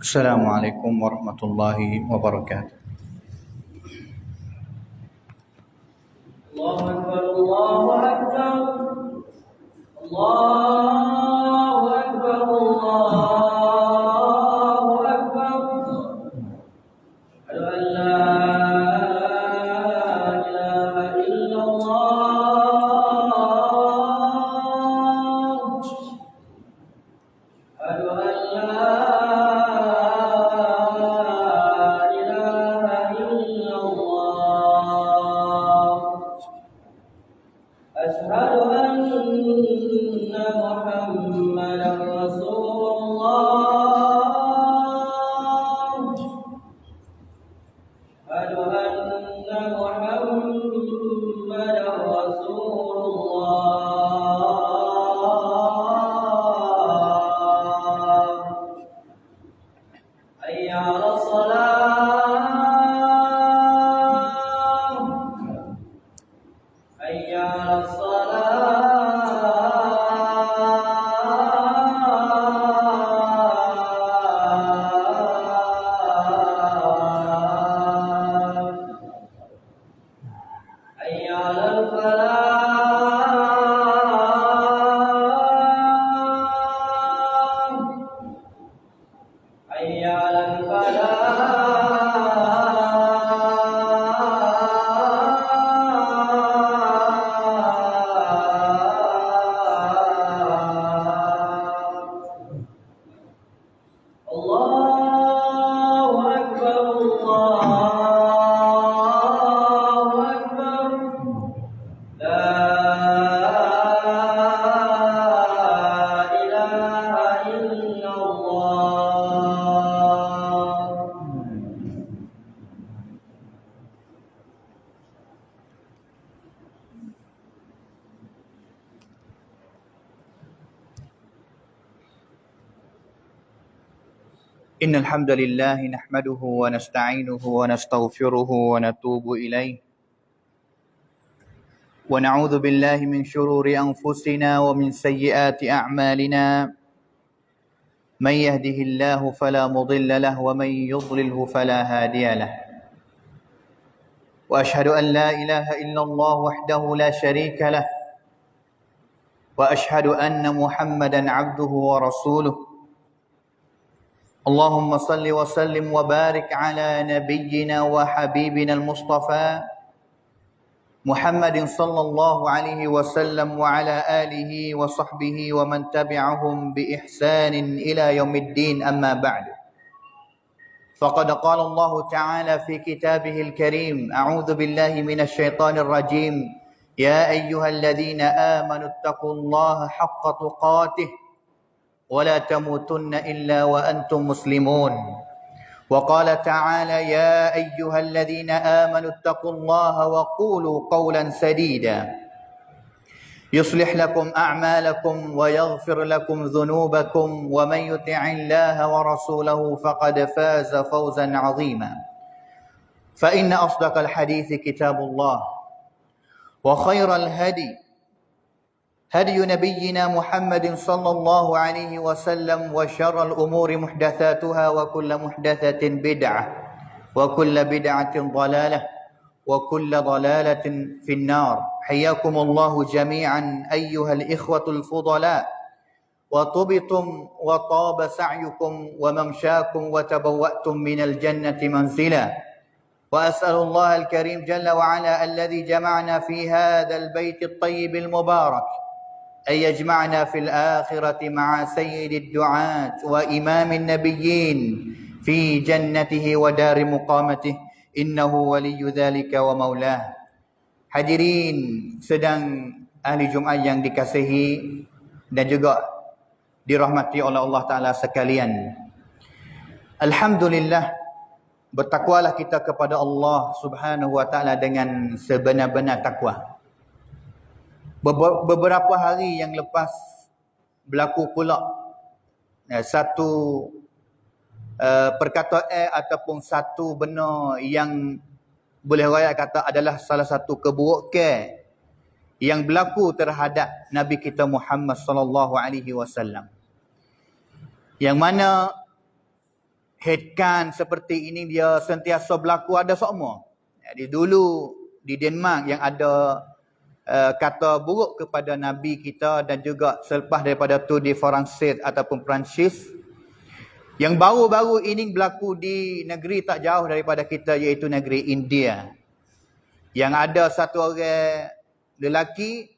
Assalamualaikum warahmatullahi wabarakatuh. Allahu Akbar, Allahu Akbar, Allahu Akbar, Allahu Akbar. Asyhadu an la ilaha illallah. Asyhadu an la ilaha illallah. Asyhadu anna Muhammadar Rasulullah. Asyhadu anna Muhammadar Rasulullah. Hayya 'alas salam. Hayya 'alas salam. Hayya 'alal falah. Hayya 'alal falah. Allahu Akbar, Allahu Akbar. La ilaha illallah. إن الحمد لله نحمده ونستعينه ونستغفره ونتوب إليه ونعوذ بالله من شرور أنفسنا ومن سيئات أعمالنا من يهده الله فلا مضل له ومن يضلله فلا هادي له وأشهد أن لا إله إلا الله وحده لا شريك له وأشهد أن محمدا عبده ورسوله اللهم صل وسلم وبارك على نبينا وحبيبنا المصطفى محمد صلى الله عليه وسلم وعلى آله وصحبه ومن تبعهم بإحسان إلى يوم الدين أما بعد فقد قال الله تعالى في كتابه الكريم أعوذ بالله من الشيطان الرجيم يا أيها الذين آمنوا اتقوا الله حق تقاته ولا تموتن إلا وأنتم مسلمون وقال تعالى يا أيها الذين آمنوا اتقوا الله وقولوا قولا سديدا يصلح لكم أعمالكم ويغفر لكم ذنوبكم ومن يطع الله ورسوله فقد فاز فوزا عظيما فإن أصدق الحديث كتاب الله وخير الهدي هدي نبينا محمد صلى الله عليه وسلم وشر الأمور محدثاتها وكل محدثة بدعة وكل بدعة ضلالة وكل ضلالة في النار حياكم الله جميعا أيها الإخوة الفضلاء وطبتم وطاب سعيكم وممشاكم وتبوأتم من الجنة منزلا وأسأل الله الكريم جل وعلا الذي جمعنا في هذا البيت الطيب المبارك أن يجمعنا في الآخرة مع سيد الدعاة وإمام النبيين في جنته ودار مقامته إنه ولي ذلك ومولاه. Hadirin sedang ahli Jumaat yang dikasihi dan juga dirahmati oleh Allah Ta'ala sekalian. Alhamdulillah, bertakwalah kita kepada Allah Subhanahu Wa Ta'ala dengan sebenar-benar takwa. Beberapa hari yang lepas berlaku pula satu perkataan ataupun satu benda yang boleh rakyat kata adalah salah satu keburukan yang berlaku terhadap Nabi kita Muhammad sallallahu alaihi wasallam. Yang mana headkan seperti ini dia sentiasa berlaku ada semua. Jadi dulu di Denmark yang ada kata buruk kepada Nabi kita dan juga selepas daripada tu di Perancis ataupun Perancis. Yang baru-baru ini berlaku di negeri tak jauh daripada kita iaitu negeri India. Yang ada satu orang lelaki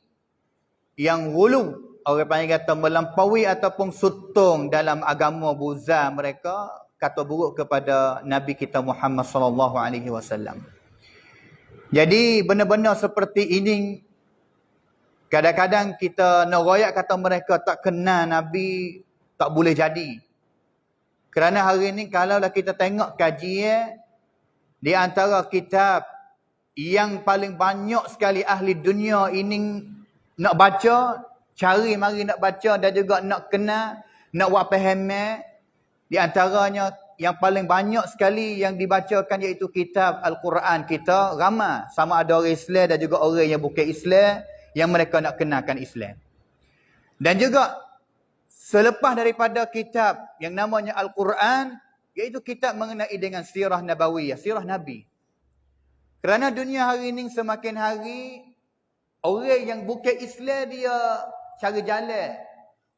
yang gulu, orang panggil kata melampaui ataupun sutong dalam agama Buddha mereka, kata buruk kepada Nabi kita Muhammad sallallahu alaihi wasallam. Jadi benar-benar seperti ini, kadang-kadang kita nak royak kata mereka tak kenal Nabi, tak boleh jadi. Kerana hari ini kalaulah kita tengok kajian di antara kitab yang paling banyak sekali ahli dunia ini nak baca, cari mari nak baca dan juga nak kenal, nak buat faham, di antaranya yang paling banyak sekali yang dibacakan iaitu kitab Al-Quran kita ramai. Sama ada orang Islam dan juga orang yang bukan Islam yang mereka nak kenalkan Islam. Dan juga selepas daripada kitab yang namanya Al-Quran, iaitu kitab mengenai dengan sirah nabawiyah, sirah Nabi. Kerana dunia hari ini semakin hari, orang yang bukan Islam dia cari jalan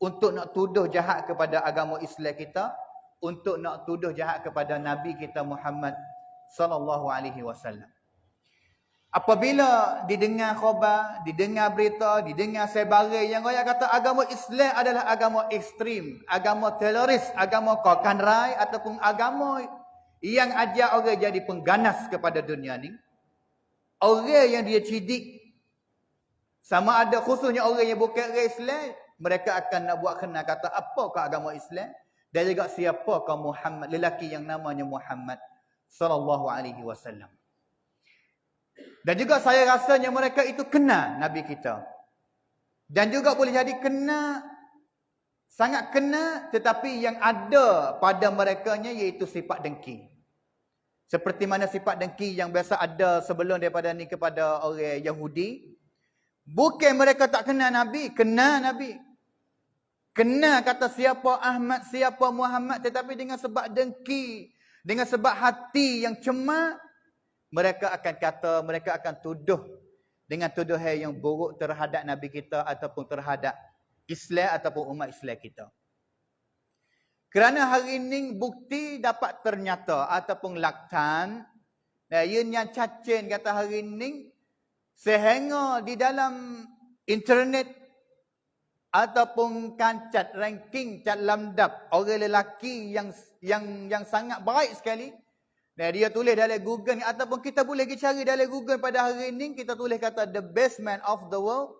untuk nak tuduh jahat kepada agama Islam kita, untuk nak tuduh jahat kepada Nabi kita Muhammad sallallahu alaihi wasallam. Apabila didengar khabar, didengar berita, didengar sebarai yang orang kata agama Islam adalah agama ekstrim, agama teroris, agama kokanrai ataupun agama yang ajar orang jadi pengganas kepada dunia ni. Orang yang dia cidik, sama ada khususnya orang yang bukan orang Islam, mereka akan nak buat kenal kata apakah agama Islam dan juga siapakah Muhammad, lelaki yang namanya Muhammad sallallahu alaihi wasallam. Dan juga saya rasanya mereka itu kenal Nabi kita. Dan juga boleh jadi kenal, sangat kenal, tetapi yang ada pada merekanya iaitu sifat dengki. Seperti mana sifat dengki yang biasa ada sebelum daripada ni kepada orang Yahudi. Bukan mereka tak kenal Nabi, kenal Nabi. Kenal kata siapa Ahmad, siapa Muhammad, tetapi dengan sebab dengki, dengan sebab hati yang cemar, mereka akan kata, mereka akan tuduh dengan tuduhan yang buruk terhadap Nabi kita ataupun terhadap Islam ataupun umat Islam kita. Kerana hari ini bukti dapat ternyata ataupun laktan, yang cacing kata hari ini, sehingga di dalam internet ataupun cat ranking, cat lamdap orang lelaki yang sangat baik sekali. Dan dia tulis dalam Google ni, ataupun kita boleh pergi cari dalam Google pada hari ini, kita tulis kata the best man of the world.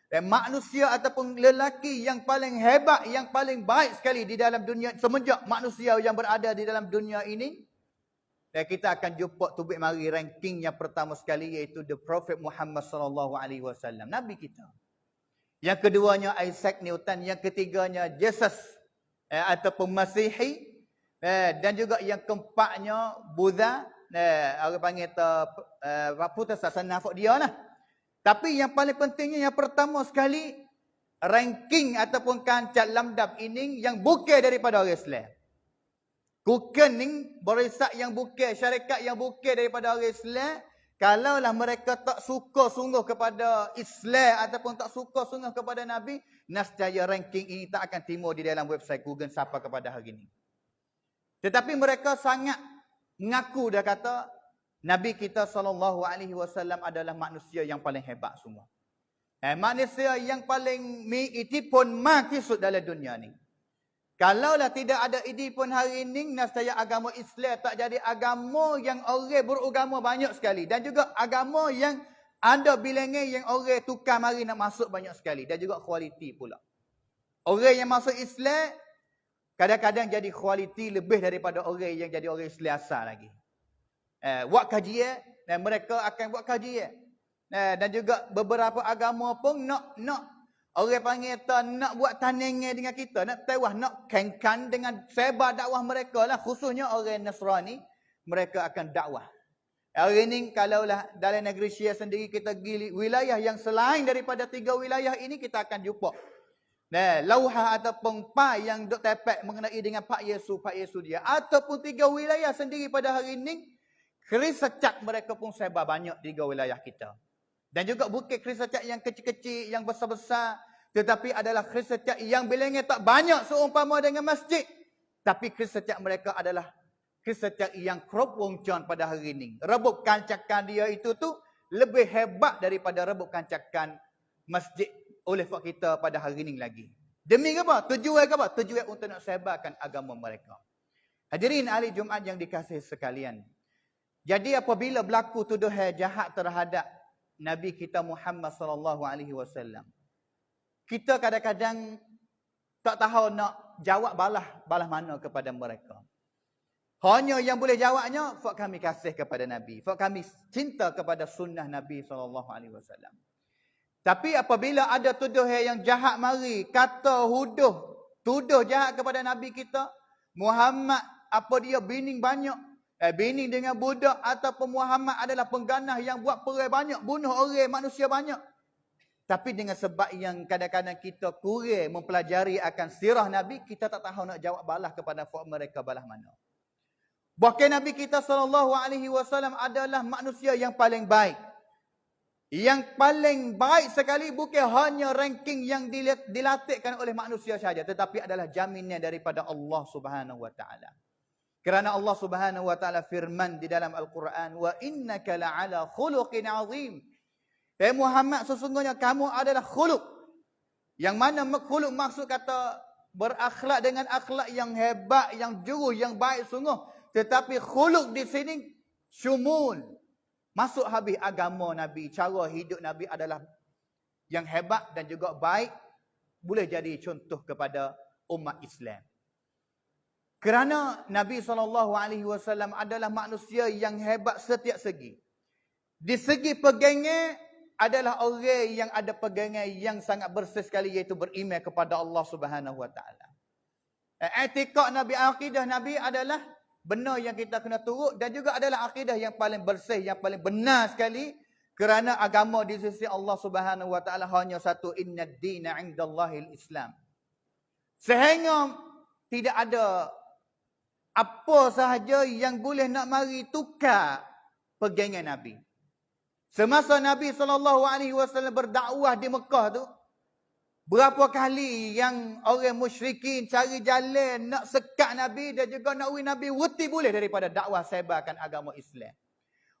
Dan manusia ataupun lelaki yang paling hebat, yang paling baik sekali di dalam dunia, semenjak manusia yang berada di dalam dunia ini. Dan kita akan jumpa tubik mari ranking yang pertama sekali iaitu the Prophet Muhammad sallallahu alaihi wasallam, Nabi kita. Yang keduanya Isaac Newton, yang ketiganya Jesus ataupun Masihi. Dan juga yang keempatnya Buddha, orang panggil Raputa sasana dia lah. Tapi yang paling pentingnya yang pertama sekali, ranking ataupun kancah lamdap ini yang bukan daripada orang Islam. Bukan ni barisan yang bukan, syarikat yang bukan daripada orang Islam. Kalaulah mereka tak suka sungguh kepada Islam ataupun tak suka sungguh kepada Nabi, nescaya ranking ini tak akan timbul di dalam website Google siapa kepada hari ini. Tetapi mereka sangat mengaku dah kata Nabi kita sallallahu alaihi wasallam adalah manusia yang paling hebat semua. Manusia yang paling itu pun makisud dalam dunia ni. Kalaulah tidak ada ini pun hari ini, nescaya agama Islam tak jadi agama yang orang beragama banyak sekali. Dan juga agama yang ada bilangan yang orang tukar mari nak masuk banyak sekali. Dan juga kualiti pula. Orang yang masuk Islam kadang-kadang jadi kualiti lebih daripada orang yang jadi orang Islam asal lagi. Buat kajian, dan mereka akan buat kajian. Dan juga beberapa agama pun nak orang panggil nak buat tandingan dengan kita, nak tewah, nak kengkan dengan sebar dakwah mereka lah. Khususnya orang Nasrani, mereka akan dakwah. Hari ini kalaulah dalam negeri Syiah sendiri kita pergi wilayah yang selain daripada 3 wilayah ini, kita akan jumpa Lauhah ataupun pai yang dok tepek mengenai dengan Pak Yesus dia. Ataupun 3 wilayah sendiri pada hari ini, keris secak mereka pun sebar banyak 3 wilayah kita. Dan juga bukan keris secak yang kecil-kecil, yang besar-besar. Tetapi adalah keris secak yang bilangnya tak banyak seumpama dengan masjid. Tapi keris secak mereka adalah keris secak yang crop wongcon pada hari ini. Rebuk kancakan dia itu tu lebih hebat daripada rebuk kancakan masjid oleh fak kita pada hari ini lagi. Demi apa? Tujuan apa? Tujuan untuk nak sebarkan agama mereka. Hadirin ahli Jumaat yang dikasihi sekalian. Jadi apabila berlaku tuduhan jahat terhadap Nabi kita Muhammad sallallahu alaihi wasallam, kita kadang-kadang tak tahu nak jawab balas mana kepada mereka. Hanya yang boleh jawabnya, fak kami kasih kepada Nabi, fak kami cinta kepada sunnah Nabi sallallahu alaihi wasallam. Tapi apabila ada tuduhan yang jahat mari, kata tuduh jahat kepada Nabi kita, Muhammad apa dia bining banyak, bining dengan budak, ataupun Muhammad adalah pengganah yang buat perai banyak, bunuh orang manusia banyak. Tapi dengan sebab yang kadang-kadang kita kurang mempelajari akan sirah Nabi, kita tak tahu nak jawab balas kepada mereka balas mana. Bahkan Nabi kita SAW adalah manusia yang paling baik. Yang paling baik sekali bukan hanya ranking yang dilatihkan oleh manusia saja, tetapi adalah jaminan daripada Allah Subhanahu wa taala. Kerana Allah Subhanahu wa taala firman di dalam Al-Quran, "Wa innaka la'ala khuluqin 'azim." Muhammad, sesungguhnya kamu adalah khuluq. Yang mana khuluq maksud kata berakhlak dengan akhlak yang hebat, yang jujur, yang baik sungguh. Tetapi khuluq di sini syumul. Masuk habis agama Nabi, cara hidup Nabi adalah yang hebat dan juga baik, boleh jadi contoh kepada umat Islam. Kerana Nabi SAW adalah manusia yang hebat setiap segi. Di segi pegangan adalah orang yang ada pegangan yang sangat bersih sekali, iaitu beriman kepada Allah Subhanahu wa taala. I'tiqad Nabi, akidah Nabi adalah benar yang kita kena turut, dan juga adalah akidah yang paling bersih, yang paling benar sekali. Kerana agama di sisi Allah Subhanahu wa taala hanya satu, innad dina 'indallahil Islam. Sehingga tidak ada apa sahaja yang boleh nak mari tukar pegangan Nabi. Semasa Nabi SAW berdakwah di Mekah tu, berapa kali yang orang musyrikin cari jalan nak sekat Nabi dan juga nak Nabi wuti boleh daripada dakwah sebarkan agama Islam.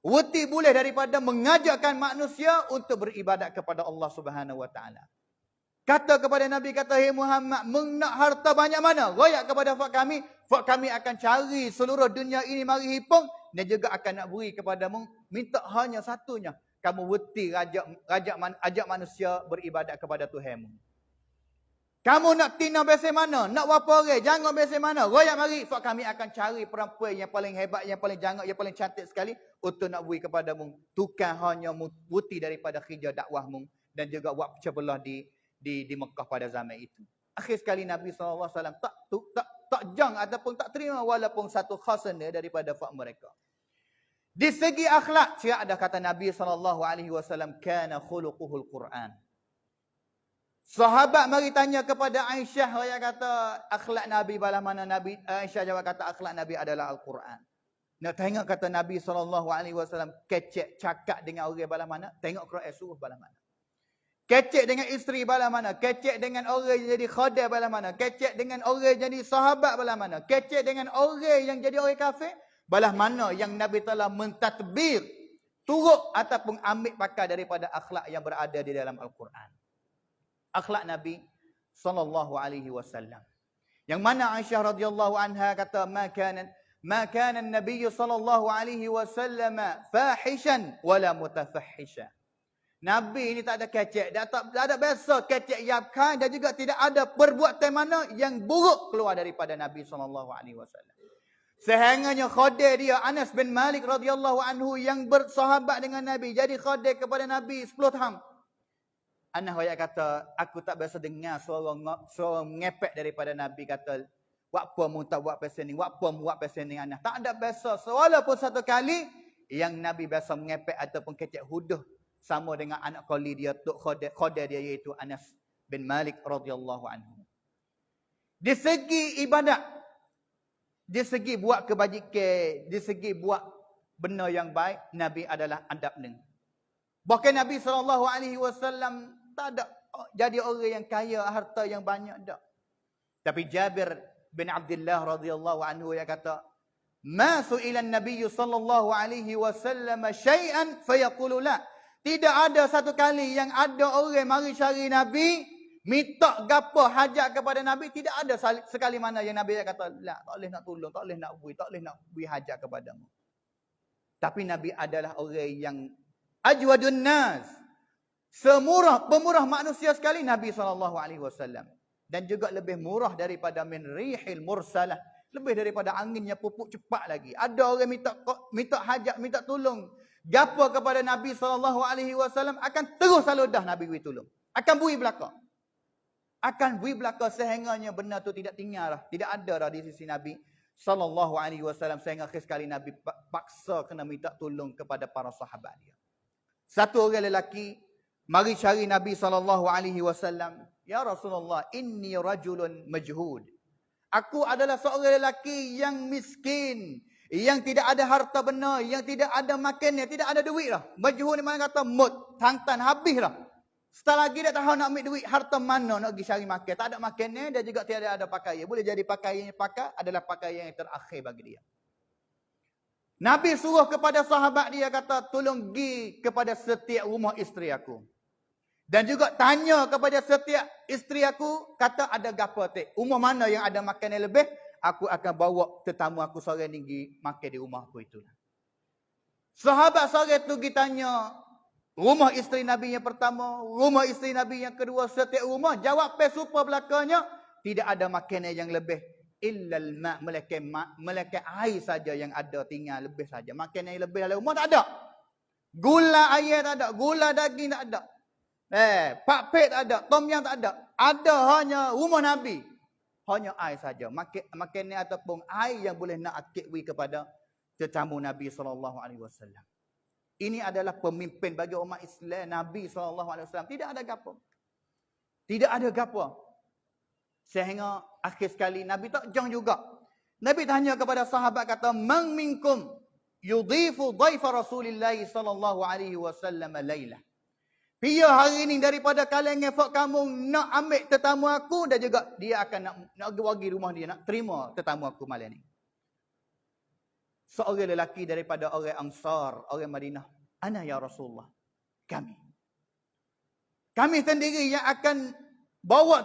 Wuti boleh daripada mengajakkan manusia untuk beribadat kepada Allah Subhanahu wa taala. Kata kepada Nabi, kata, "Hei Muhammad, nak harta banyak mana? Royak kepada fak kami akan cari seluruh dunia ini mari hipung, dan juga akan nak beri kepadamu, minta hanya satunya, kamu wuti ajak manusia beribadat kepada Tuhanmu. Kamu nak tina besi mana? Nak berapa orang? Jangan besi mana? Royak mari, fak kami akan cari perempuan yang paling hebat, yang paling jangak, yang paling cantik sekali untuk nak beri kepadamu. Tukar hanya wuti daripada kerja dakwahmu dan juga buat pecah belah di Mekah pada zaman itu." Akhir sekali Nabi SAW tak jang ataupun tak terima walaupun satu khasana daripada fak mereka. Di segi akhlak, siap ada kata Nabi SAW, kana khuluquhul Quran. Sahabat mari tanya kepada Aisyah, dia kata akhlak Nabi balah mana? Nabi Aisyah jawab kata akhlak Nabi adalah Al-Quran. Nak tengok kata Nabi SAW kecek cakap dengan orang balah mana? Tengok Quran suruh balah mana? Kecek dengan isteri balah mana? Kecek dengan orang yang jadi khadim balah mana? Kecek dengan orang yang jadi sahabat balah mana? Kecek dengan orang yang jadi orang kafir balah mana? Yang Nabi telah mentadbir, turut ataupun ambil pakai daripada akhlak yang berada di dalam Al-Quran. Akhlak Nabi SAW. Yang mana Aisyah radhiyallahu anha kata, ma kana an-nabiy sallallahu alaihi wasallam fahishan wala mutafahisha. Nabi ini tak ada kecek, tak ada biasa kecek yapkan, dan juga tidak ada perbuatan mana yang buruk keluar daripada Nabi SAW. Sehingganya khadir dia Anas bin Malik radhiyallahu anhu yang bersahabat dengan Nabi, jadi khadir kepada Nabi 10 tahun. Anas kata, aku tak biasa dengar suara ngepek daripada Nabi, kata, "Buat apa mu tak buat pasal ni? Buat apa mu buat pasal ni?" Anas tak ada biasa. Walaupun satu kali yang Nabi biasa mengepek ataupun kecek huduh sama dengan anak kali dia, tok khadir dia, iaitu Anas bin Malik radhiyallahu anhu. Di segi ibadat, di segi buat kebajikan, di segi buat benda yang baik, Nabi adalah adab ni. Bahkan Nabi SAW tak ada jadi orang yang kaya, harta yang banyak, tak. Tapi Jabir bin Abdullah radhiyallahu anhu yang kata, "Ma su'ila an-nabiy sallallahu alaihi wasallam syai'an fayaqulu la." Tidak ada satu kali yang ada orang mari cari Nabi, minta gapo hajat kepada Nabi, tidak ada sekali mana yang Nabi kata, "La, tak boleh nak tolong, tak boleh nak beri hajat kepadamu." Tapi Nabi adalah orang yang ajwadun nas, pemurah manusia sekali Nabi SAW. Dan juga lebih murah daripada min rihil mursalah, lebih daripada angin yang pupuk cepat lagi. Ada orang minta hajat, minta tolong gapo kepada Nabi SAW, akan terus saludah Nabi beri tolong. Akan beri belaka. Sehingganya benda tu tidak tinggal dah, tidak ada dah di sisi Nabi SAW, sehingga sekali Nabi paksa kena minta tolong kepada para sahabat dia. Satu orang lelaki mari cari Nabi SAW, "Ya Rasulullah, inni rajulun majhud." Aku adalah seorang lelaki yang miskin, yang tidak ada harta benda, yang tidak ada makannya, tidak ada duit lah. Majhud ni mana kata mut, hantan, habis lah. Setelah lagi dia tahu nak ambil duit, harta mana nak pergi cari makan. Tak ada makannya, dia juga tiada ada pakaian. Boleh jadi pakaian yang pakai adalah pakaian yang terakhir bagi dia. Nabi suruh kepada sahabat dia, kata, "Tolong pergi kepada setiap rumah isteri aku. Dan juga tanya kepada setiap isteri aku, kata ada gapo tak? Rumah mana yang ada makanan lebih, aku akan bawa tetamu aku seorang ni pergi makan di rumah aku itulah." Sahabat seorang tu pergi tanya rumah isteri Nabi yang pertama, rumah isteri Nabi yang kedua, setiap rumah jawab pesupa belakangnya, tidak ada makanan yang lebih. Illal ma', melainkan air saja yang ada, tinggal lebih saja. Makanan yang lebih dalam rumah tak ada. Gula air tak ada, gula daging tak ada. Pak pet tak ada, tom yam tak ada. Ada hanya rumah Nabi. Hanya air saja. Makanan ataupun air yang boleh nak akikwi kepada tetamu Nabi SAW. Ini adalah pemimpin bagi umat Islam, Nabi SAW. Tidak ada gapo. Tidak ada gapo. Sehingga akhir sekali Nabi tak jang juga. Nabi tanya kepada sahabat, kata, "Man minkum yudhifu dhaifa Rasulillah sallallahu alaihi wasallam lailah." Pia hari ini daripada kalangan fak kamu nak ambil tetamu aku, dan juga dia akan nak bagi rumah dia, nak terima tetamu aku malam ni. Seorang lelaki daripada orang Ansar, orang Madinah, "Ana ya Rasulullah." Kami sendiri yang akan bawa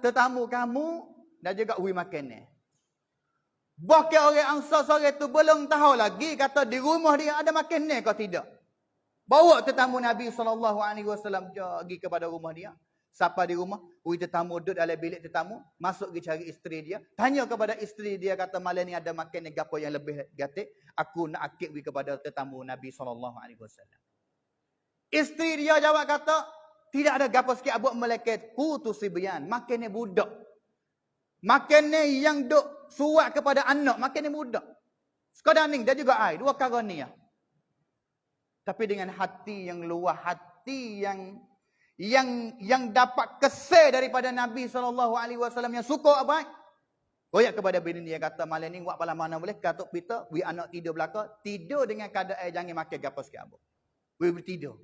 tetamu kamu dan juga beri makan. Bahkan orang Ansar sore tu belum tahu lagi, kata di rumah dia ada makan ke tidak. Bawa tetamu Nabi SAW pergi kepada rumah dia. Siapa di rumah? Tetamu duduk dalam bilik tetamu, masuk pergi cari isteri dia. Tanya kepada isteri dia, kata, "Malam ni ada makan gapo yang lebih gatik? Aku nak akik pergi kepada tetamu Nabi SAW." Isteri dia jawab, kata, "Tidak ada gapo sikit abuk malaikat putus sibyan, makannya budak. Makannya yang duk suat kepada anak, makannya budak. Sekadar ni dan juga air, dua perkara ni ya." Tapi dengan hati yang luah, hati yang dapat kesal daripada Nabi SAW, yang suka apa? Royak kepada bini dia, kata, "Malam ni buat pala mana boleh katuk pita, we anak tidur belakang, tidur dengan keadaan jangan makan gapo sikit abuk. We tidur."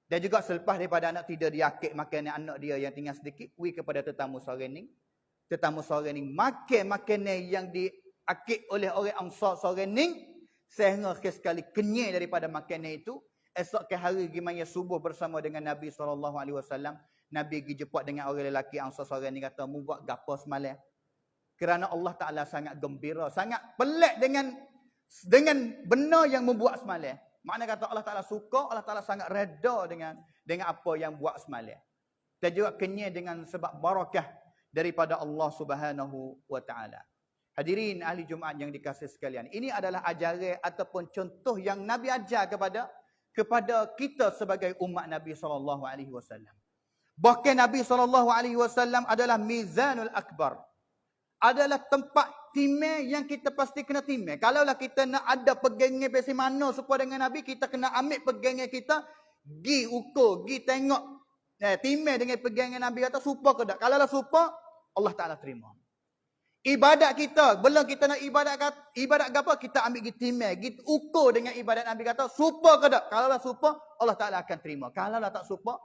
Dan juga selepas daripada anak tidur, dia akik makanan anak dia yang tinggal sedikit, we kepada tetamu sore ni. Tetamu sore ni makan makanan yang diakik oleh orang Ansar sore ni, sehingga sekali kenyai daripada makanan itu. Esok ke hari gimana subuh bersama dengan Nabi SAW, Nabi pergi jumpa dengan orang lelaki Ansar sore ni, kata, "Mu buat gapo semalam?" Kerana Allah Ta'ala sangat gembira, sangat pelik dengan benda yang membuat semalam. Makna kata Allah Ta'ala suka, Allah Ta'ala sangat reda dengan apa yang buat semalam. Dan juga kenyai dengan sebab barakah daripada Allah Subhanahu wa Ta'ala. Hadirin ahli Jumaat yang dikasihi sekalian, ini adalah ajaran ataupun contoh yang Nabi ajar kepada kita sebagai umat Nabi SAW. Bahkan Nabi SAW adalah mizanul akbar. Adalah tempat timai yang kita pasti kena timai. Kalaulah kita nak ada pegangan pesi mana supaya dengan Nabi, kita kena ambil pegangan kita, gi ukur, gi tengok Timai dengan pegangan Nabi kata serupa ke tak? Kalau lah serupa, Allah Ta'ala terima. Ibadat kita, belum kita nak ibadat apa? Kita ambil gitu timai, gitu ukur dengan ibadat Nabi kata serupa ke tak? Kalau lah serupa, Allah Ta'ala akan terima. Kalau lah tak serupa,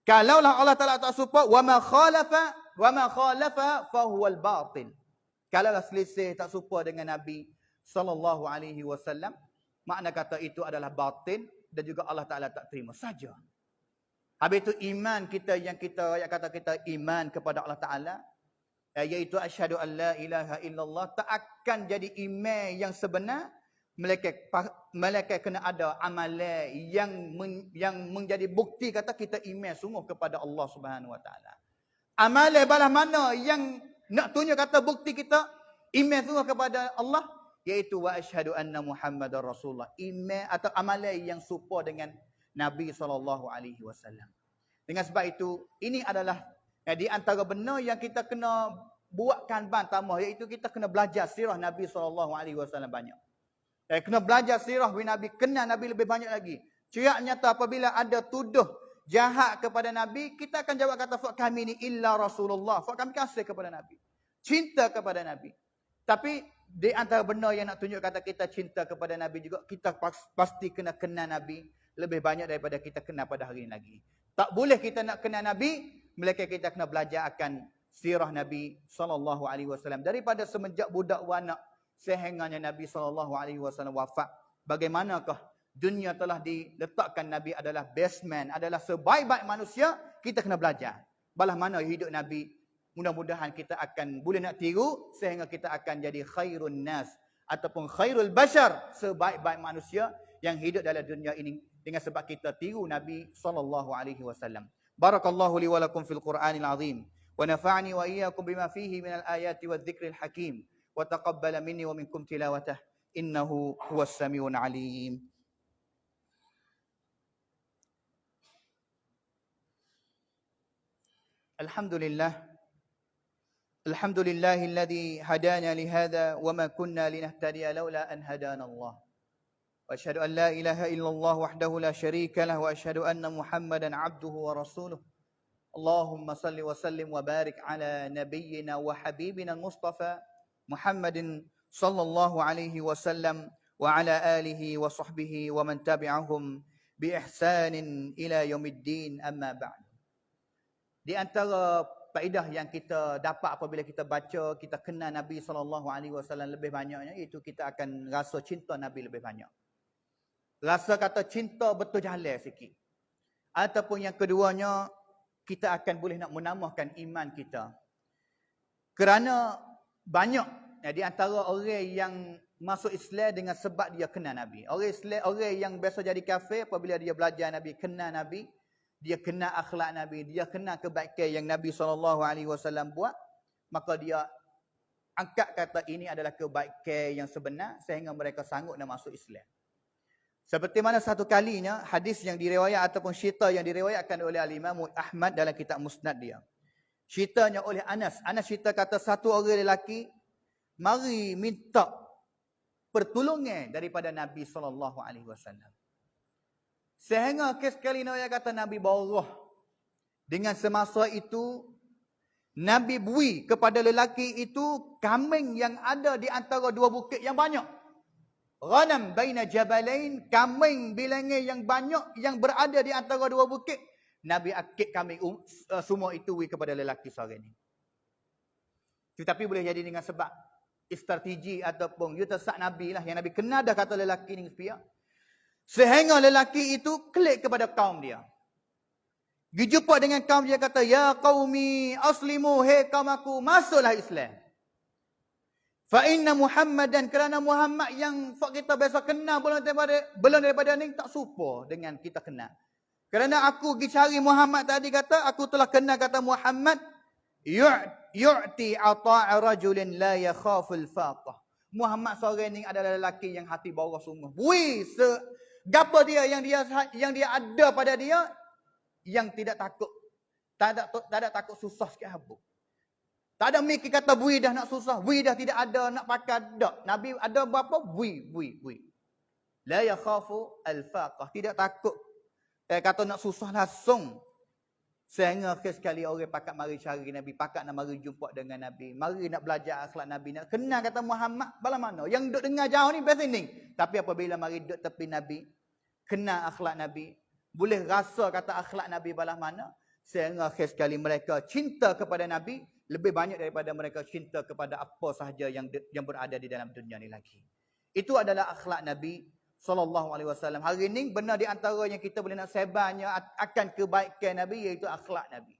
kalaulah Allah Ta'ala tak serupa, wa ma khalafa fa huwal batil. Kalaulah selisih tak serupa dengan Nabi sallallahu alaihi wasallam, makna kata itu adalah batil dan juga Allah Ta'ala tak terima saja. Habis itu iman kita yang kita kata kita iman kepada Allah Ta'ala, iaitu asyhadu an la ilaha illallah, tak akan jadi iman yang sebenar melainkan kena ada amalan yang menjadi bukti kata kita iman sungguh kepada Allah Subhanahu wa taala. Amalan balas mana yang nak tunjuk kata bukti kita iman sungguh kepada Allah, iaitu wa asyhadu anna Muhammadar Rasulullah. Iman atau amalan yang serupa dengan Nabi SAW. Dengan sebab itu, ini adalah di antara benar yang kita kena buatkan tambah, iaitu kita kena belajar sirah Nabi SAW banyak. Kena belajar sirah Nabi, kenal Nabi lebih banyak lagi. Cerak nyata apabila ada tuduh jahat kepada Nabi, kita akan jawab kata, fak kami ni illa Rasulullah. Fak kami kasih kepada Nabi. Cinta kepada Nabi. Tapi di antara benar yang nak tunjuk kata kita cinta kepada Nabi juga, kita pasti kena kenal Nabi lebih banyak daripada kita kenal pada hari ini lagi. Tak boleh kita nak kenal Nabi, melainkan kita kena belajar akan sirah Nabi SAW. Daripada semenjak budak wanak sehingganya Nabi SAW wafat, bagaimanakah dunia telah diletakkan Nabi adalah best man, adalah sebaik-baik manusia, kita kena belajar. Balah mana hidup Nabi, mudah-mudahan kita akan boleh nak tiru sehingga kita akan jadi khairun nas ataupun khairul bashar, sebaik-baik manusia yang hidup dalam dunia ini dengan sebab kita tiru Nabi SAW. Barakallahu li wa lakum fil Qur'anil azim wa nafa'ani wa iyyakum bima fihi minal ayati wadh-dhikril hakim wa taqabbala minni wa minkum tilawatah innahu huwas samiul alim. Alhamdulillahilladzi hadana li hadza wa ma kunna linahtadiya laula an hadana Allah. Wa asyhadu an la ilaha illallah wahdahu la syarika lah wa asyhadu anna Muhammadan abduhu wa rasuluh. Allahumma salli wa sallim wa barik ala nabiyyina wa habibina al-Mustafa Muhammadin sallallahu alaihi wasallam wa ala alihi wa sahbihi wa man tabi'ahum bi ihsanin ila yaumiddin amma ba'd. Di antara faedah yang kita dapat apabila kita baca, kita kenal Nabi SAW lebih banyaknya, itu kita akan rasa cinta Nabi lebih banyak. Rasa kata cinta betul jalan sikit. Ataupun yang keduanya, kita akan boleh nak menambahkan iman kita. Kerana banyak di antara orang yang masuk Islam dengan sebab dia kenal Nabi. Orang yang biasa jadi kafir apabila dia belajar Nabi, kenal Nabi, dia kenal akhlak Nabi, dia kenal kebaikan yang Nabi SAW buat, maka dia angkat kata ini adalah kebaikan yang sebenar sehingga mereka sanggup nak masuk Islam. Seperti mana satu kalinya hadis yang diriwayat ataupun cerita yang diriwayatkan oleh Al-Imam Ahmad dalam kitab Musnad dia. Ceritanya oleh Anas. Anas cerita kata satu orang lelaki mari minta pertolongan daripada Nabi SAW. Sehingga sekali Nabi kata Nabi bawa. Dengan semasa itu Nabi beri kepada lelaki itu kambing yang ada di antara dua bukit yang banyak. Ghanam baina jabalain, kambing bilangan yang banyak yang berada di antara dua bukit. Nabi akik kambing semua itu beri kepada lelaki seorang ini. Tetapi boleh jadi dengan sebab strategi ataupun yutasak Nabi lah yang Nabi kenal dah kata lelaki ni pihak. Sehingga lelaki itu klik kepada kaum dia. Dijumpa dengan kaum dia kata, ya qaumi aslimu, hei kaum aku, masuklah Islam. Fa inna Muhammadan, kerana Muhammad yang kita biasa kenal belum daripada ni tak serupa dengan kita kenal. Kerana aku pergi cari Muhammad tadi kata, aku telah kenal kata Muhammad yu'ti ata'a rajulin la yakhaful faqah. Muhammad seorang ni adalah lelaki yang hati bawah sungguh. Gapa dia yang dia ada pada dia yang tidak takut. Tak ada takut susah sikit habuk. Tak ada mikir kata bui dah nak susah, bui dah tidak ada nak pakai dak. Nabi ada berapa? Bui. La yakhafu al-faqah. Tidak takut. Kata nak susah langsung. Sehingga sekali orang pakat mari cari Nabi, pakat nak mari jumpa dengan Nabi, mari nak belajar akhlak Nabi, nak kenal kata Muhammad bala mana. Yang duduk dengar jauh ni best ini. Tapi apabila mari duduk tepi Nabi, kenal akhlak Nabi, boleh rasa kata akhlak Nabi bala mana, sehingga sekali mereka cinta kepada Nabi lebih banyak daripada mereka cinta kepada apa sahaja yang berada di dalam dunia ni lagi. Itu adalah akhlak Nabi sallallahu alaihi wasallam. Hari ini benar di antara yang kita boleh nak sebarnya akan kebaikan Nabi iaitu akhlak Nabi.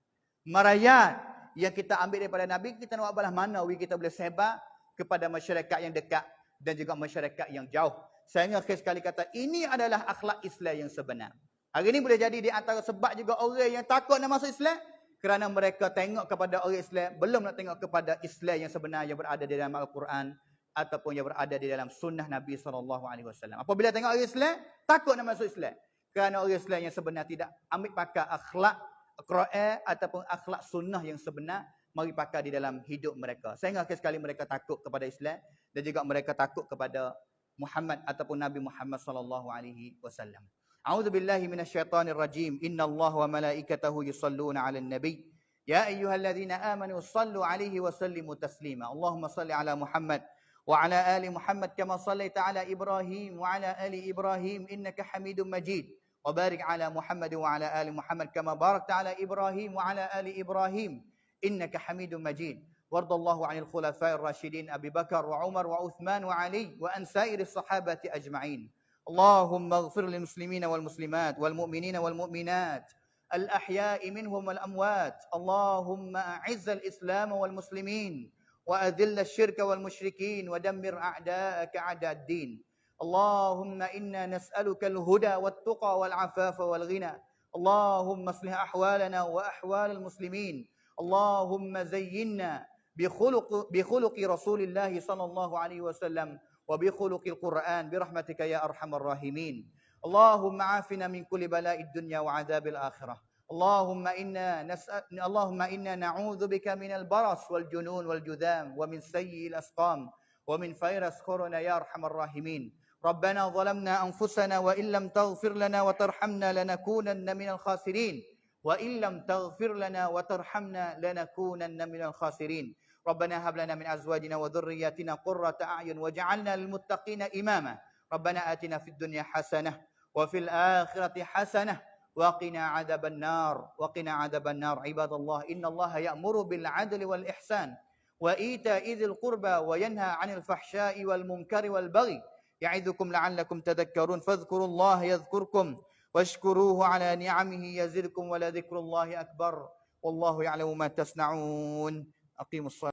Marayat yang kita ambil daripada Nabi, kita nak buat belah mana kita boleh sebar kepada masyarakat yang dekat dan juga masyarakat yang jauh. Sehingga sekali kata ini adalah akhlak Islam yang sebenar. Hari ini boleh jadi di antara sebab juga orang yang takut nak masuk Islam kerana mereka tengok kepada orang Islam, belum nak tengok kepada Islam yang sebenar yang berada di dalam Al-Quran ataupun yang berada di dalam sunnah Nabi SAW. Apabila tengok orang Islam, takut nak masuk Islam. Kerana orang Islam yang sebenar tidak ambil pakai akhlak Quran ataupun akhlak sunnah yang sebenar, mari pakai di dalam hidup mereka. Sehingga sekali mereka takut kepada Islam dan juga mereka takut kepada Muhammad ataupun Nabi Muhammad SAW. A'udzu billahi minasyaitonir rajim. Innallaha wa malaikatahu yusholluna 'alan nabiy. Ya ayyuhalladzina amanu shallu 'alaihi wa sallimu taslima. Allahumma shalli 'ala Muhammad وعلى آل محمد كما صليت على إبراهيم وعلى آل إبراهيم إنك حميد مجيد وبارك على محمد وعلى آل محمد كما باركت على إبراهيم وعلى آل إبراهيم إنك حميد مجيد وارض الله عن الخلفاء الراشدين أبي بكر وعمر وعثمان وعلي وأن سائر الصحابة أجمعين. اللهم اغفر للمسلمين والمسلمات والمؤمنين والمؤمنات الأحياء منهم والأموات. اللهم أعز الإسلام والمسلمين وأذل الشرك والمشركين ودمر أعداءك أعداء الدين. اللهم إنا نسألك الهدى والتقى والعفاف والغنى. اللهم اصلح أحوالنا وأحوال المسلمين. اللهم زينا بخلق رسول الله صلى الله عليه وسلم وبخلق القرآن برحمتك يا أرحم الراحمين. اللهم عافنا من كل بلاء الدنيا وعذاب الآخرة. اللهم إنا نعوذ بك من البرص والجنون والجذام ومن سيء الأسقام ومن فيروس كورونا يا أرحم الراحمين. ربنا ظلمنا أنفسنا وإن لم تغفر لنا وترحمنا لنكونن من الخاسرين. وإن لم تغفر لنا وترحمنا لنكونن من الخاسرين. ربنا هب لنا من أزواجنا وذرياتنا قرة أعين واجعلنا للمتقين إماما. ربنا آتنا في الدنيا حسنة وفي الآخرة حسنة وقنا عذاب النار. عباد الله إن الله يأمر بالعدل والإحسان وإيتاء ذي القربى وينهى عن الفحشاء والمنكر والبغي يعظكم لعلكم تذكرون. فاذكروا الله يذكركم واشكروه على نعمه يزدكم ولذكر الله أكبر والله يعلم ما تصنعون. أقيموا الصلاة.